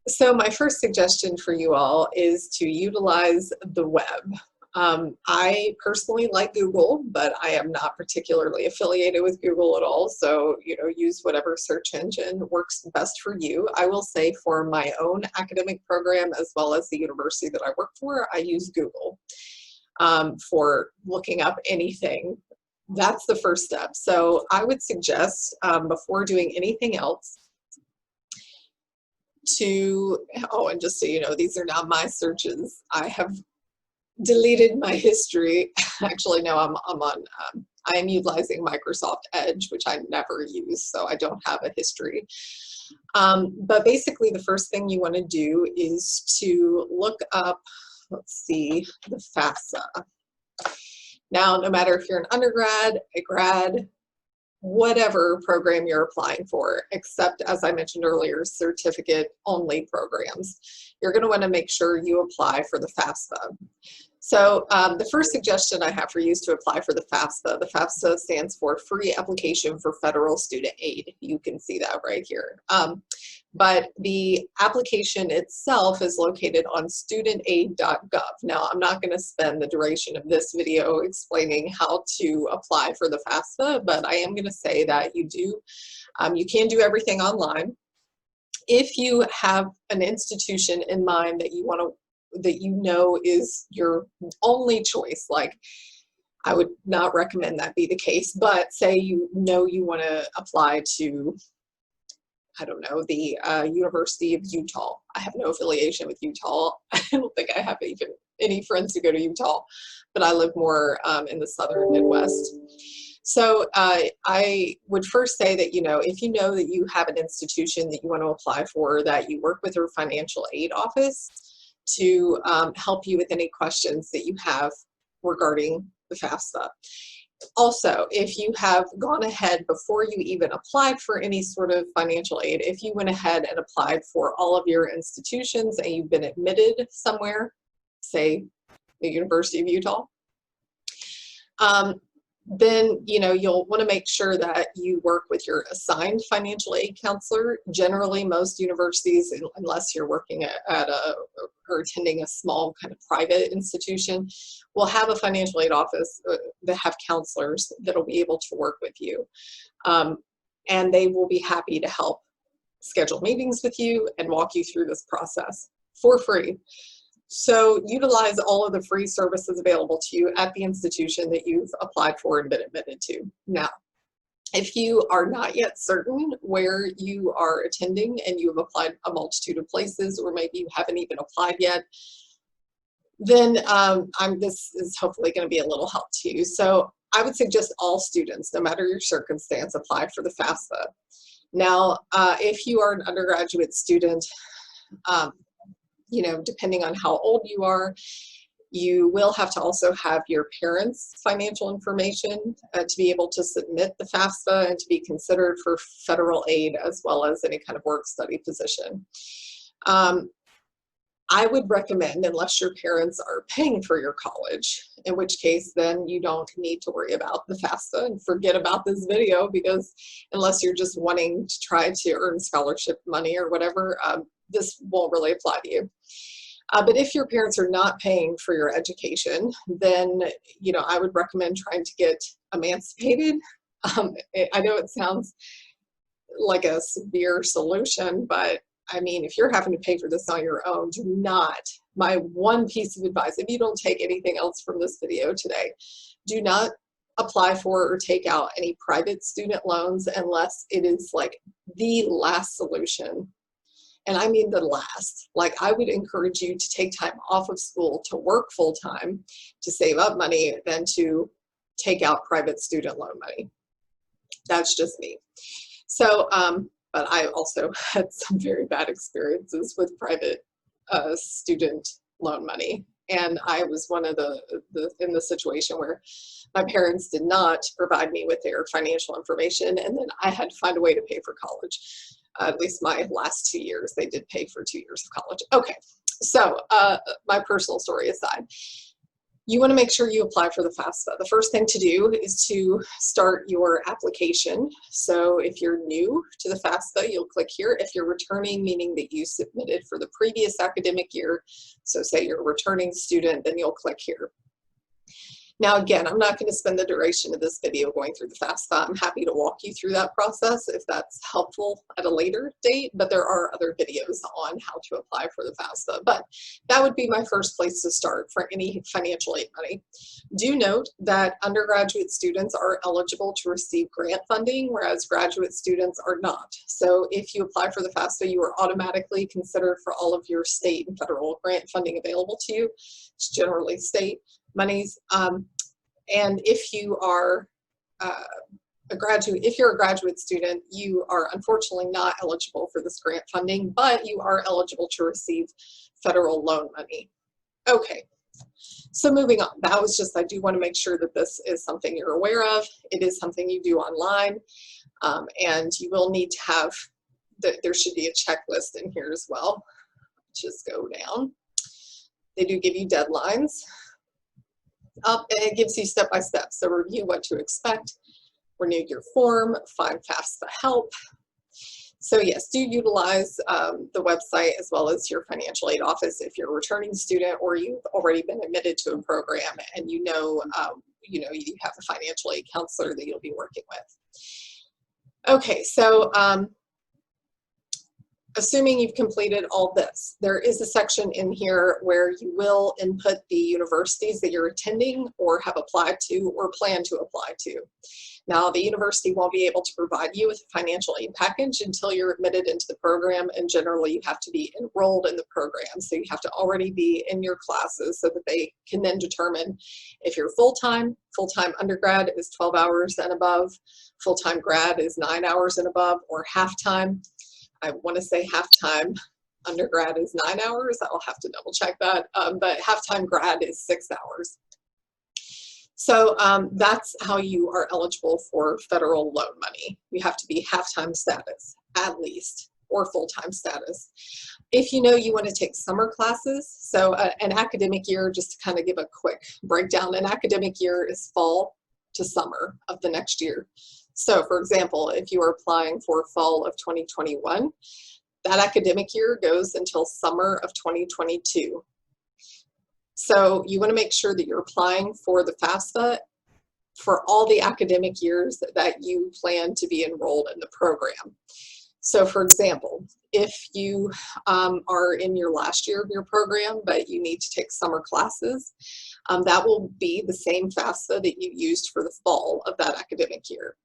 So my first suggestion for you all is to utilize the web. I personally like Google, but I am not particularly affiliated with Google at all. So, use whatever search engine works best for you. I will say for my own academic program, as well as the university that I work for, I use Google for looking up anything. That's the first step. So I would suggest before doing anything else, and just so you know, these are not my searches. I have deleted my history. Actually, no, I am utilizing Microsoft Edge, which I never use, so I don't have a history. But basically, the first thing you want to do is to look up, let's see, the FAFSA. Now, no matter if you're an undergrad, a grad, whatever program you're applying for, except, as I mentioned earlier, certificate-only programs, you're going to want to make sure you apply for the FAFSA. So the first suggestion I have for you is to apply for the FAFSA. The FAFSA stands for Free Application for Federal Student Aid. You can see that right here. But the application itself is located on studentaid.gov. Now, I'm not going to spend the duration of this video explaining how to apply for the FAFSA, but I am going to say that you can do everything online. If you have an institution in mind that that is your only choice, like I would not recommend that be the case, but say you want to apply to, I don't know, the University of Utah. I have no affiliation with Utah. I don't think I have even any friends who go to Utah, but I live more in the southern Midwest. So I would first say that, if you know that you have an institution that you want to apply for, that you work with your financial aid office to help you with any questions that you have regarding the FAFSA. Also, if you have gone ahead before you even applied for any sort of financial aid, if you went ahead and applied for all of your institutions and you've been admitted somewhere, say the University of Utah, then you'll want to make sure that you work with your assigned financial aid counselor. Generally, most universities, unless you're working or attending a small kind of private institution, will have a financial aid office that have counselors that will be able to work with you. And they will be happy to help schedule meetings with you and walk you through this process for free. So utilize all of the free services available to you at the institution that you've applied for and been admitted to. Now, if you are not yet certain where you are attending and you have applied a multitude of places, or maybe you haven't even applied yet, then this is hopefully going to be a little help to you. So I would suggest all students, no matter your circumstance, apply for the FAFSA. Now, if you are an undergraduate student, depending on how old you are, you will have to also have your parents' financial information to be able to submit the FAFSA and to be considered for federal aid, as well as any kind of work-study position. I would recommend, unless your parents are paying for your college, in which case then you don't need to worry about the FAFSA and forget about this video, because unless you're just wanting to try to earn scholarship money or whatever, this won't really apply to you. But if your parents are not paying for your education, then I would recommend trying to get emancipated. I know it sounds like a severe solution, but I mean, if you're having to pay for this on your own, do not. My one piece of advice, if you don't take anything else from this video today, do not apply for or take out any private student loans unless it is like the last solution. And I mean the last. Like, I would encourage you to take time off of school to work full-time to save up money than to take out private student loan money. That's just me. So, but I also had some very bad experiences with private student loan money. And I was one of in the situation where my parents did not provide me with their financial information, and then I had to find a way to pay for college. At least my last 2 years, they did pay for 2 years of college. Okay, so my personal story aside, You want to make sure you apply for the FAFSA. The first thing to do is to start your application. So if you're new to the FAFSA, you'll click here. If you're returning, meaning that you submitted for the previous academic year, so say you're a returning student, then you'll click here. Now again, I'm not going to spend the duration of this video going through the FAFSA. I'm happy to walk you through that process if that's helpful at a later date, but there are other videos on how to apply for the FAFSA. But that would be my first place to start for any financial aid money. Do note that undergraduate students are eligible to receive grant funding, whereas graduate students are not. So if you apply for the FAFSA, you are automatically considered for all of your state and federal grant funding available to you. It's generally state monies, and if you are if you're a graduate student, you are unfortunately not eligible for this grant funding, but you are eligible to receive federal loan money. Okay, so moving on. That was just, I do want to make sure that this is something you're aware of. It is something you do online, and you will need to have, there should be a checklist in here as well. Just go down. They do give you deadlines. And it gives you step-by-step. So review what to expect, renew your form, find FAFSA help. So yes, do utilize the website as well as your financial aid office if you're a returning student or you've already been admitted to a program and you have a financial aid counselor that you'll be working with. Okay, so assuming you've completed all this, there is a section in here where you will input the universities that you're attending or have applied to or plan to apply to. Now, the university won't be able to provide you with a financial aid package until you're admitted into the program, and generally you have to be enrolled in the program. So you have to already be in your classes so that they can then determine if you're full-time. Full-time undergrad is 12 hours and above, full-time grad is 9 hours and above, or half-time. I want to say half-time undergrad is 9 hours. I'll have to double check that, but half-time grad is 6 hours. So that's how you are eligible for federal loan money. You have to be half-time status at least, or full-time status. If you know you want to take summer classes, so an academic year, just to kind of give a quick breakdown, an academic year is fall to summer of the next year. So for example, if you are applying for fall of 2021, that academic year goes until summer of 2022. So you want to make sure that you're applying for the FAFSA for all the academic years that you plan to be enrolled in the program. So for example, if you are in your last year of your program, but you need to take summer classes, that will be the same FAFSA that you used for the fall of that academic year.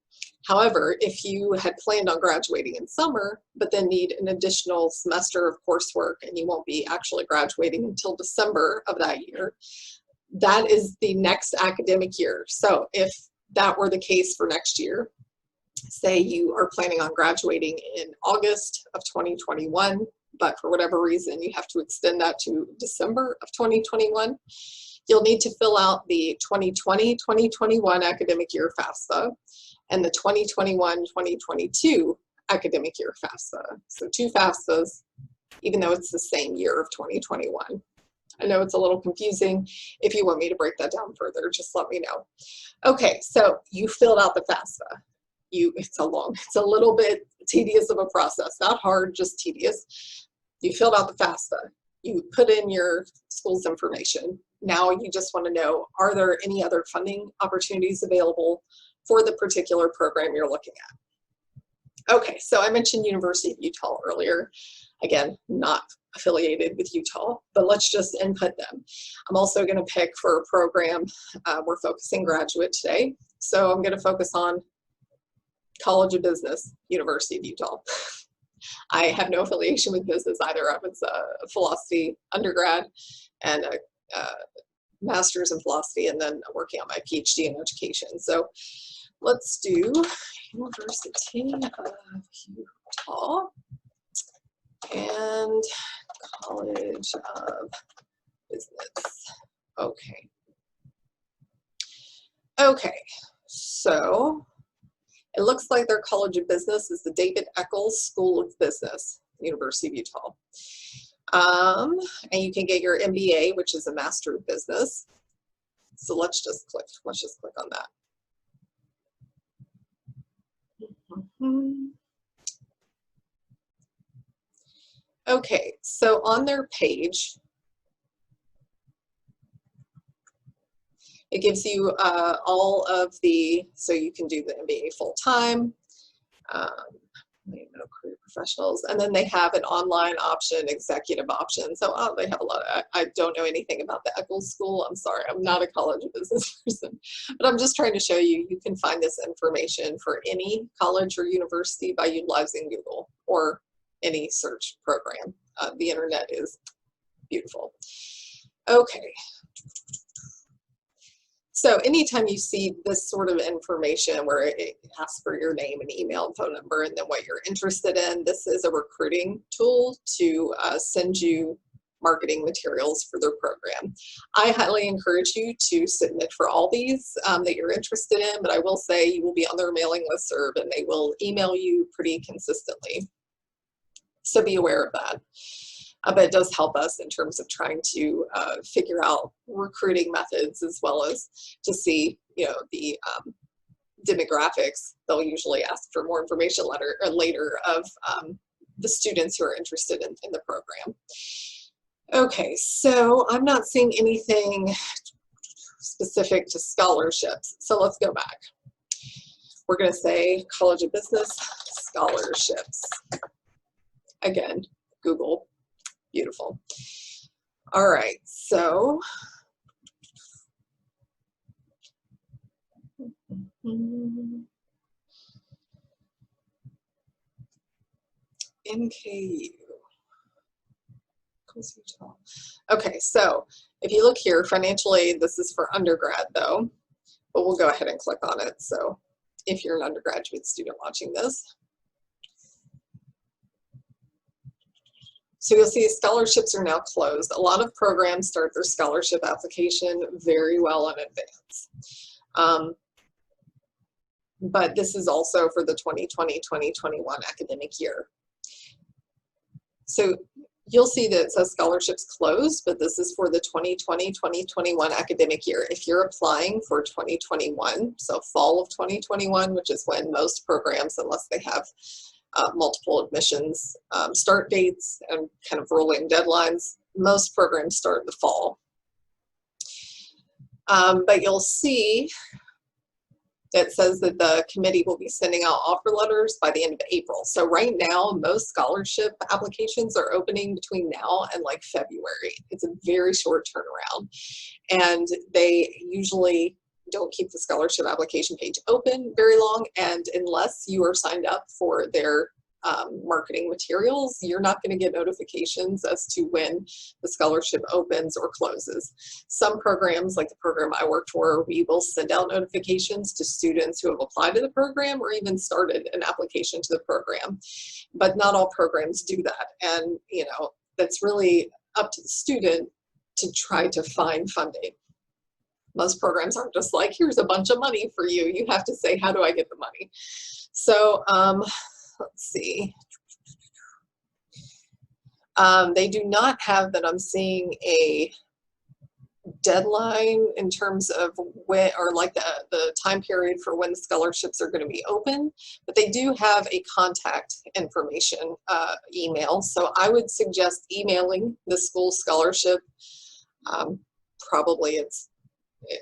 However, if you had planned on graduating in summer, but then need an additional semester of coursework and you won't be actually graduating until December of that year, that is the next academic year. So if that were the case for next year, say you are planning on graduating in August of 2021, but for whatever reason you have to extend that to December of 2021, you'll need to fill out the 2020-2021 academic year FAFSA and the 2021-2022 academic year FAFSA. So 2 FAFSAs, even though it's the same year of 2021. I know it's a little confusing. If you want me to break that down further, just let me know. Okay, so you filled out the FAFSA. It's a little bit tedious of a process, not hard, just tedious. You filled out the FAFSA. You put in your school's information. Now you just want to know, are there any other funding opportunities available for the particular program you're looking at? Okay, so I mentioned University of Utah earlier. Again, not affiliated with Utah, but let's just input them. I'm also going to pick for a program, we're focusing graduate today, so I'm going to focus on College of Business, University of Utah. I have no affiliation with business either. I was a philosophy undergrad and a master's in philosophy, and then working on my PhD in education. So let's do University of Utah and College of Business. Okay. Okay, so it looks like their College of Business is the David Eccles School of Business, University of Utah. And you can get your MBA, which is a Master of Business. So let's just click on that. Okay, so on their page, it gives you all of the, so you can do the MBA full-time, career professionals, and then they have an online option, executive option. So they have a lot of, I don't know anything about the Eccles School. I'm sorry, I'm not a college of business person, but I'm just trying to show you, you can find this information for any college or university by utilizing Google or any search program. The internet is beautiful. Okay. So anytime you see this sort of information where it asks for your name and email and phone number and then what you're interested in, this is a recruiting tool to send you marketing materials for their program. I highly encourage you to submit for all these that you're interested in, but I will say you will be on their mailing listserv and they will email you pretty consistently. So be aware of that. But it does help us in terms of trying to figure out recruiting methods as well as to see, you know, the demographics. They'll usually ask for more information later of the students who are interested in the program. Okay, so I'm not seeing anything specific to scholarships. So let's go back. We're going to say College of Business scholarships. Again, Google. Beautiful. All right, so NKU. Okay, so if you look here, financial aid, this is for undergrad though, but we'll go ahead and click on it. So if you're an undergraduate student watching this, so you'll see scholarships are now closed. A lot of programs start their scholarship application very well in advance. But this is also for the 2020-2021 academic year. So you'll see that it says scholarships closed, but this is for the 2020-2021 academic year. If you're applying for 2021, so fall of 2021, which is when most programs, unless they have multiple admissions start dates and kind of rolling deadlines, most programs start in the fall. But you'll see that says that the committee will be sending out offer letters by the end of April. So right now, most scholarship applications are opening between now and like February. It's a very short turnaround. And they usually don't keep the scholarship application page open very long, and unless you are signed up for their marketing materials, you're not going to get notifications as to when the scholarship opens or closes. Some programs, like the program I worked for, we will send out notifications to students who have applied to the program or even started an application to the program, but not all programs do that. And you know, that's really up to the student to try to find funding. Most programs aren't just like, here's a bunch of money for you. You have to say, how do I get the money? So let's see. They do not have, that I'm seeing, a deadline in terms of when, or like the time period for when the scholarships are going to be open, but they do have a contact information email. So I would suggest emailing the school scholarship. Probably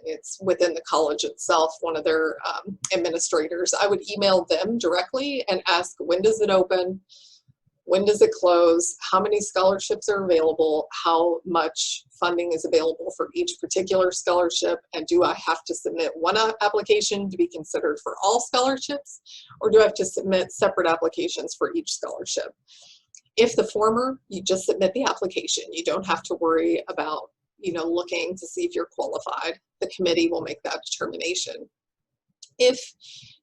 it's within the college itself, one of their administrators. I would email them directly and ask, when does it open? When does it close? How many scholarships are available? How much funding is available for each particular scholarship? And do I have to submit one application to be considered for all scholarships? Or do I have to submit separate applications for each scholarship? If the former, you just submit the application. You don't have to worry about, you know, looking to see if you're qualified. The committee will make that determination. If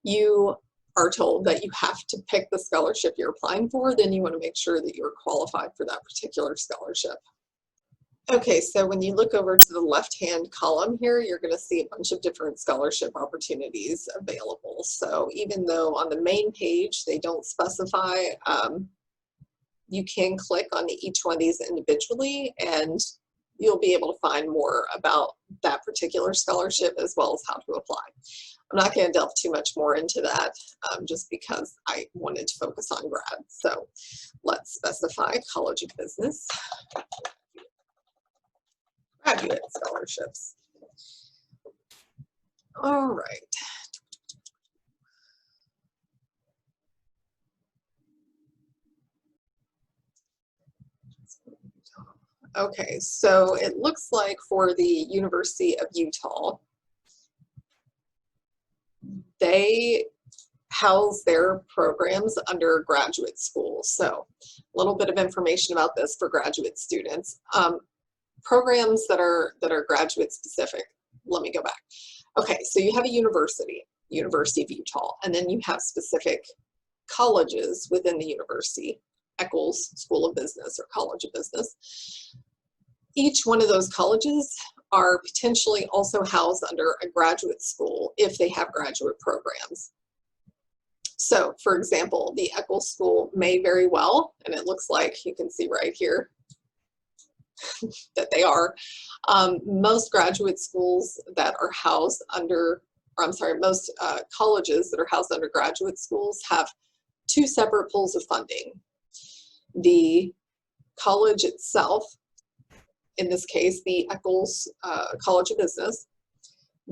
you are told that you have to pick the scholarship you're applying for, then you want to make sure that you're qualified for that particular scholarship. Okay, so when you look over to the left-hand column here, you're going to see a bunch of different scholarship opportunities available. So even though on the main page they don't specify, you can click on each one of these individually and you'll be able to find more about that particular scholarship as well as how to apply. I'm not going to delve too much more into that just because I wanted to focus on grad. So let's specify College of Business, graduate scholarships. All right. Okay, so it looks like for the University of Utah, they house their programs under graduate school. So a little bit of information about this for graduate students. Programs that are graduate specific. Let me go back. Okay, so you have a University of Utah, and then you have specific colleges within the university, Eccles School of Business or College of Business. Each one of those colleges are potentially also housed under a graduate school if they have graduate programs. So, for example, the Eccles School may very well, and it looks like you can see right here that they are, most graduate schools that are housed under, or I'm sorry, most colleges that are housed under graduate schools have two separate pools of funding. The college itself, in this case, the Eccles College of Business,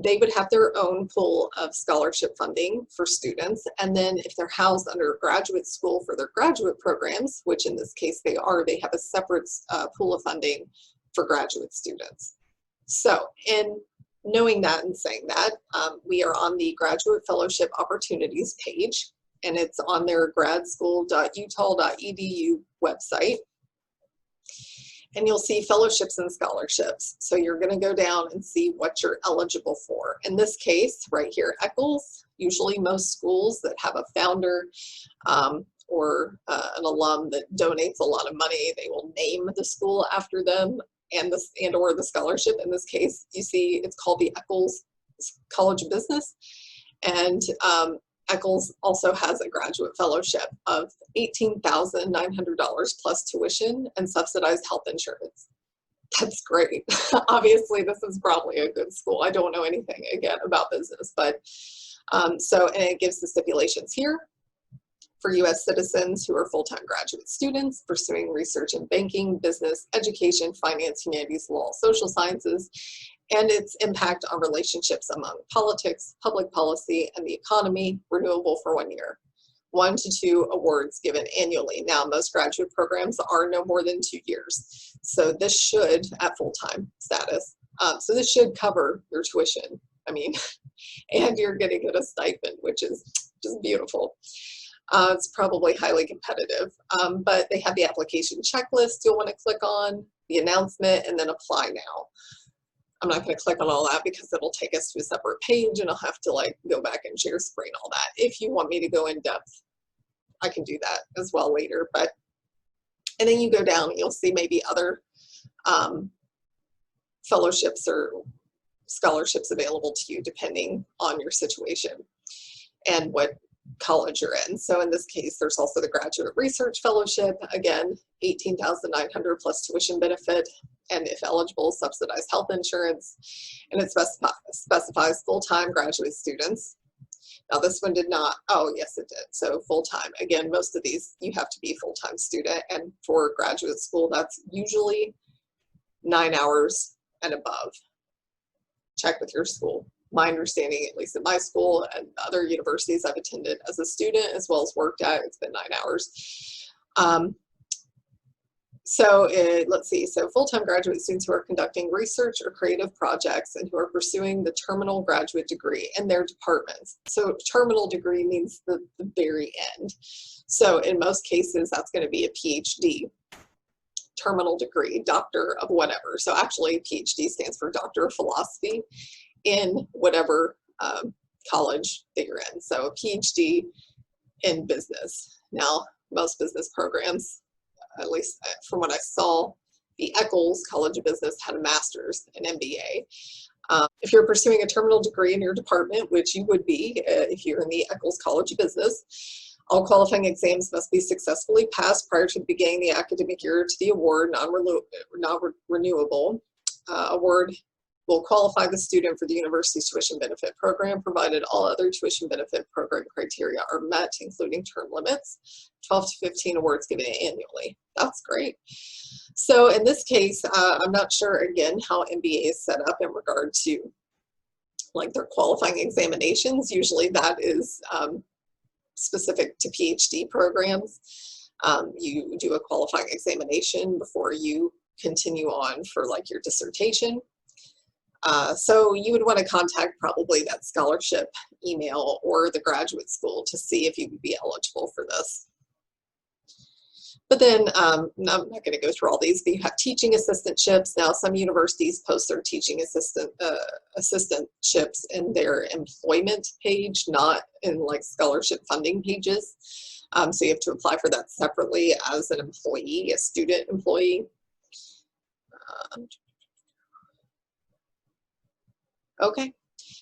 they would have their own pool of scholarship funding for students. And then if they're housed under a graduate school for their graduate programs, which in this case they are, they have a separate pool of funding for graduate students. So in knowing that and saying that, we are on the Graduate Fellowship Opportunities page, and it's on their gradschool.utah.edu website. And you'll see fellowships and scholarships. So you're going to go down and see what you're eligible for. In this case, right here, Eccles, usually most schools that have a founder or an alum that donates a lot of money, they will name the school after them and or the scholarship. In this case, you see it's called the Eccles College of Business. And Eccles also has a graduate fellowship of $18,900 plus tuition and subsidized health insurance. That's great. Obviously, this is probably a good school. I don't know anything, again, about business, but and it gives the stipulations here for U.S. citizens who are full-time graduate students pursuing research in banking, business, education, finance, humanities, law, social sciences, and its impact on relationships among politics, public policy, and the economy, renewable for 1 year. 1 to 2 awards given annually. Now, most graduate programs are no more than 2 years. So this should, at full-time status, so this should cover your tuition. I mean, and you're going to get a stipend, which is just beautiful. It's probably highly competitive, but they have the application checklist you'll want to click on, the announcement, and then apply now. I'm not going to click on all that because it'll take us to a separate page and I'll have to like go back and share screen all that. If you want me to go in depth, I can do that as well later. But and then you go down and you'll see maybe other fellowships or scholarships available to you depending on your situation and what college you're in. So in this case, there's also the Graduate Research Fellowship, again, $18,900 plus tuition benefit, and if eligible, subsidized health insurance, and it specifies full-time graduate students. Now this one did not, oh yes it did, so full-time. Again, most of these you have to be a full-time student, and for graduate school that's usually 9 hours and above. Check with your school. My understanding, at least at my school and other universities I've attended as a student as well as worked at, it's been 9 hours. Let's see, so full-time graduate students who are conducting research or creative projects and who are pursuing the terminal graduate degree in their departments. So terminal degree means the very end. So in most cases, that's going to be a PhD. Terminal degree, doctor of whatever. So actually PhD stands for Doctor of Philosophy in whatever college that you're in. So a PhD in business. Now, most business programs, at least from what I saw, the Eccles College of Business had a master's, an MBA. If you're pursuing a terminal degree in your department, which you would be if you're in the Eccles College of Business, all qualifying exams must be successfully passed prior to the beginning of the academic year to the award, non-renewable. award will qualify the student for the university's tuition benefit program, provided all other tuition benefit program criteria are met, including term limits. 12 to 15 awards given annually. That's great. So in this case, I'm not sure, again, how MBA is set up in regard to like their qualifying examinations. Usually that is specific to PhD programs. You do a qualifying examination before you continue on for like your dissertation. So you would want to contact probably that scholarship email or the graduate school to see if you would be eligible for this. But then, I'm not going to go through all these, but you have teaching assistantships. Now, some universities post their teaching assistantships in their employment page, not in like scholarship funding pages. So you have to apply for that separately as an employee, a student employee. Okay,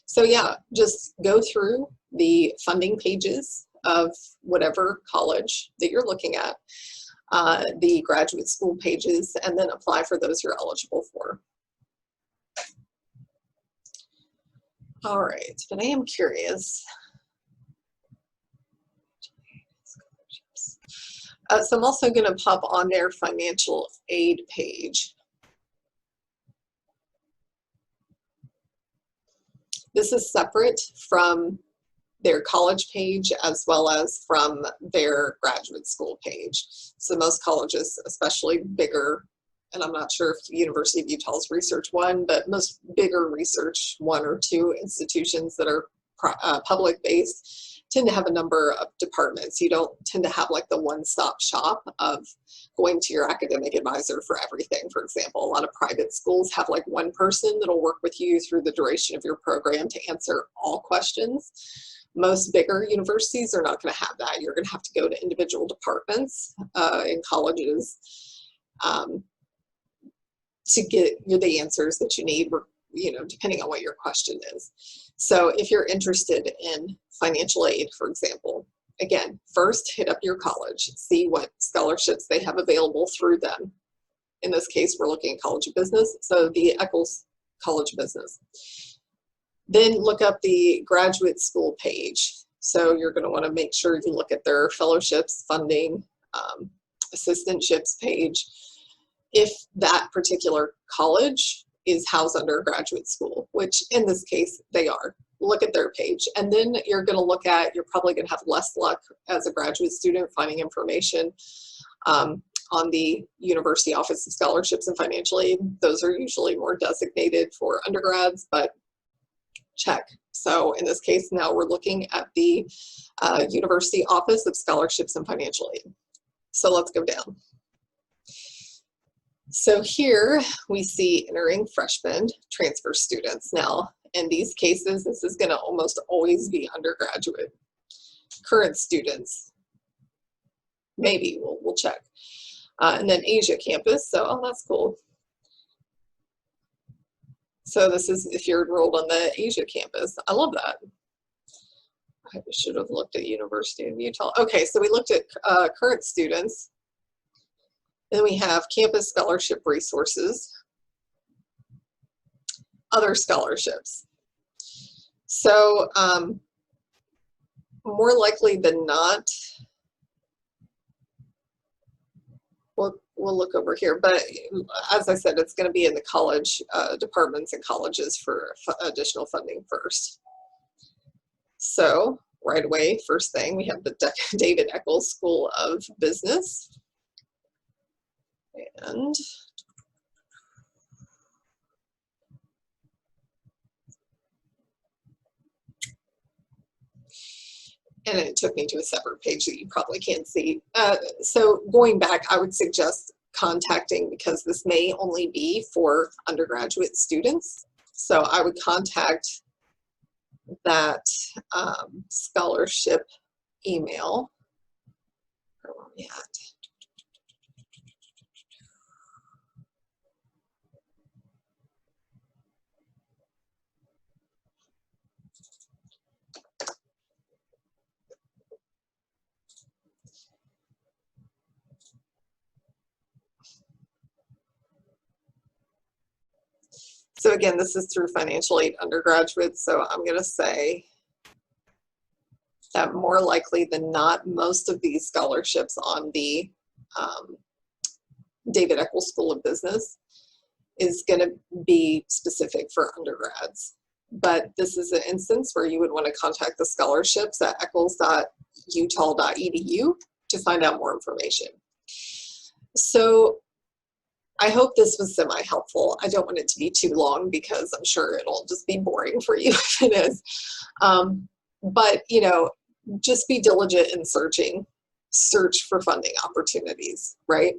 so yeah, just go through the funding pages of whatever college that you're looking at, the graduate school pages, and then apply for those you're eligible for. All right, but I am curious. So I'm also going to pop on their financial aid page. This is separate from their college page as well as from their graduate school page. So most colleges, especially bigger, and I'm not sure if University of Utah's Research One, but most bigger Research One or Two institutions that are public-based tend to have a number of departments. You don't tend to have like the one-stop shop of going to your academic advisor for everything. For example, a lot of private schools have like one person that'll work with you through the duration of your program to answer all questions. Most bigger universities are not going to have that. You're going to have to go to individual departments in colleges to get the answers that you need, you know, depending on what your question is. So if you're interested in financial aid, for example, again, first hit up your college, see what scholarships they have available through them. In this case, we're looking at College of Business, so the Eccles College of Business. Then look up the graduate school page. So you're going to want to make sure you look at their fellowships, funding, assistantships page. If that particular college is housed under a graduate school, which in this case they are, look at their page. And then you're going to look at, you're probably going to have less luck as a graduate student finding information on the University Office of Scholarships and Financial Aid. Those are usually more designated for undergrads, but check. So in this case, now we're looking at the University Office of Scholarships and Financial Aid. So let's go down. So here we see entering freshmen, transfer students. Now, in these cases, this is going to almost always be undergraduate. Current students, maybe, we'll check. And then Asia campus, so oh, that's cool. So this is if you're enrolled on the Asia campus. I love that. I should have looked at University of Utah. Okay, so we looked at current students. Then we have campus scholarship resources, other scholarships. So more likely than not, we'll look over here, but as I said, it's going to be in the college departments and colleges for additional funding first. So right away, first thing, we have the David Eccles School of Business. And it took me to a separate page that you probably can't see. So going back, I would suggest contacting, because this may only be for undergraduate students. So I would contact that scholarship email. Where are we at? So again, this is through financial aid undergraduates, so I'm going to say that more likely than not, most of these scholarships on the David Eccles School of Business is going to be specific for undergrads. But this is an instance where you would want to contact the scholarships at eccles.utah.edu to find out more information. So I hope this was semi-helpful. I don't want it to be too long because I'm sure it'll just be boring for you if it is. But, you know, just be diligent in searching. Search for funding opportunities, right?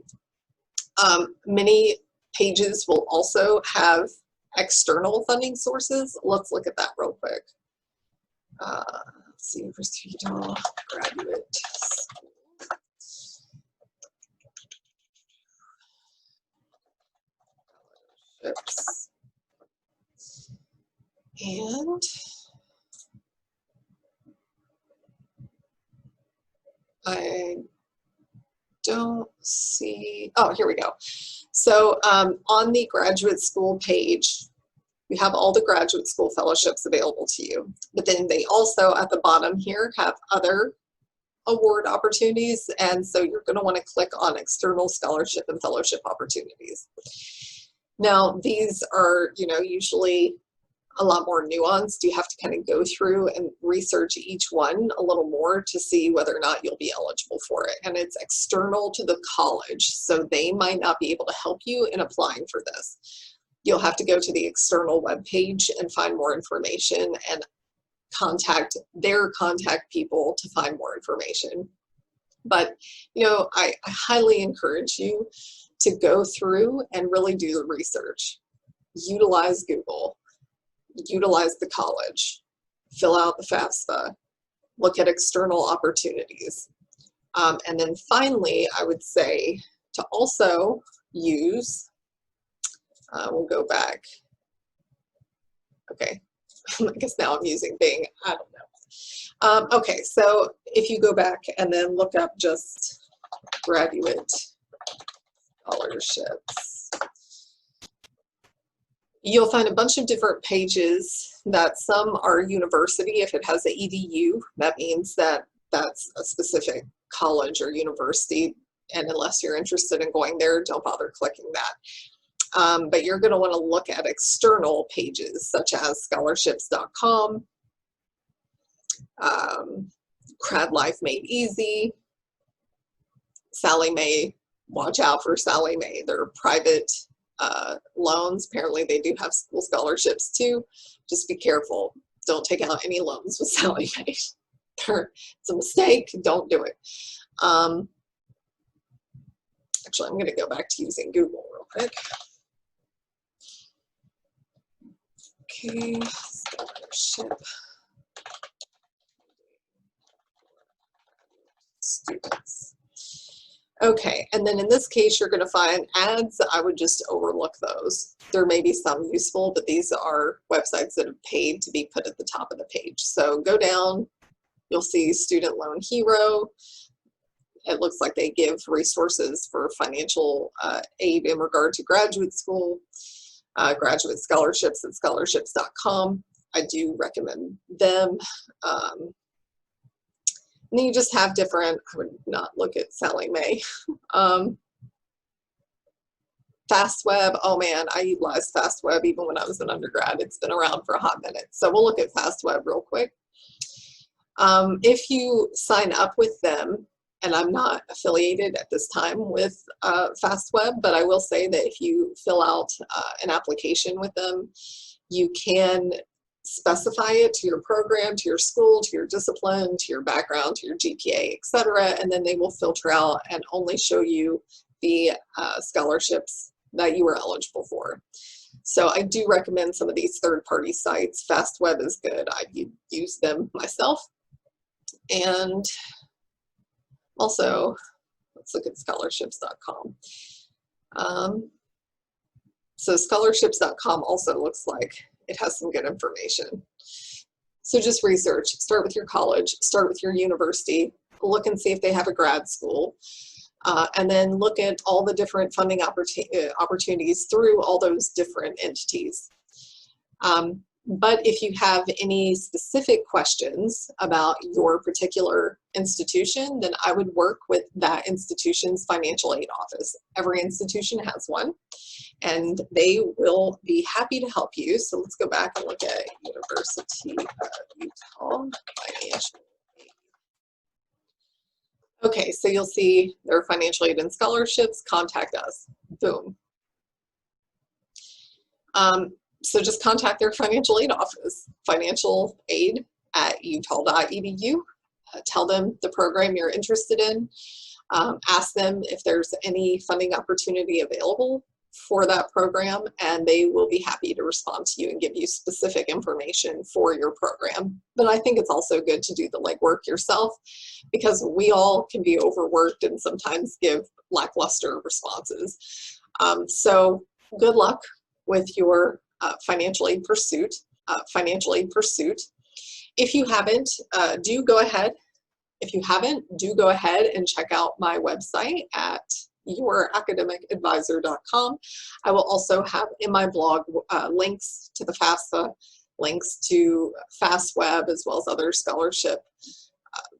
Many pages will also have external funding sources. Let's look at that real quick. Let's see, University of Utah Graduate School. Scholarships. And I don't see, oh, here we go. So on the graduate school page, you have all the graduate school fellowships available to you, but then they also at the bottom here have other award opportunities, and so you're going to want to click on external scholarship and fellowship opportunities. Now these are, you know, usually a lot more nuanced. You have to kind of go through and research each one a little more to see whether or not you'll be eligible for it. And it's external to the college, so they might not be able to help you in applying for this. You'll have to go to the external webpage and find more information and contact their contact people to find more information. But, you know, I highly encourage you to go through and really do the research. Utilize Google. Utilize the college, fill out the FAFSA, look at external opportunities. And then finally, I would say to also use, we'll go back. Okay, I guess now I'm using Bing, I don't know. Okay, so if you go back and then look up just graduate scholarships, you'll find a bunch of different pages that some are university. If it has an EDU, that means that that's a specific college or university. And unless you're interested in going there, don't bother clicking that. But you're going to want to look at external pages such as scholarships.com, Crad Life Made Easy, Sally Mae. Watch out for Sally Mae. They're private loans. Apparently they do have school scholarships too. Just be careful. Don't take out any loans with Sally Mae. It's a mistake. Don't do it. Actually, I'm going to go back to using Google real quick. Okay, scholarship students. Okay, and then in this case, you're going to find ads. I would just overlook those. There may be some useful, but these are websites that have paid to be put at the top of the page. So go down, you'll see Student Loan Hero. It looks like they give resources for financial aid in regard to graduate school, graduate scholarships at scholarships.com. I do recommend them. And then you just have different, I would not look at Sally Mae. FastWeb, oh man, I utilized FastWeb even when I was an undergrad. It's been around for a hot minute. So we'll look at FastWeb real quick. If you sign up with them, and I'm not affiliated at this time with FastWeb, but I will say that if you fill out an application with them, you can specify it to your program, to your school, to your discipline, to your background, to your GPA, etc., and then they will filter out and only show you the scholarships that you are eligible for. So I do recommend some of these third-party sites. FastWeb is good. I've used them myself. And also, let's look at scholarships.com. So scholarships.com also looks like it has some good information. So just research, start with your college, start with your university, look and see if they have a grad school, and then look at all the different funding opportunities through all those different entities. But if you have any specific questions about your particular institution, then I would work with that institution's financial aid office. Every institution has one, and they will be happy to help you. So let's go back and look at University of Utah Financial Aid. Okay, so you'll see their financial aid and scholarships, contact us, boom. So just contact their financial aid office, financialaid@utah.edu. Tell them the program you're interested in. Ask them if there's any funding opportunity available for that program, and they will be happy to respond to you and give you specific information for your program. But I think it's also good to do the legwork yourself, because we all can be overworked and sometimes give lackluster responses. So good luck with your financial aid pursuit. If you haven't, do go ahead. If you haven't, do go ahead and check out my website at youracademicadvisor.com. I will also have in my blog links to the FAFSA, links to FastWeb, as well as other scholarship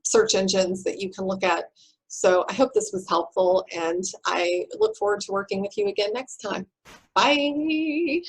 search engines that you can look at. So I hope this was helpful, and I look forward to working with you again next time. Bye.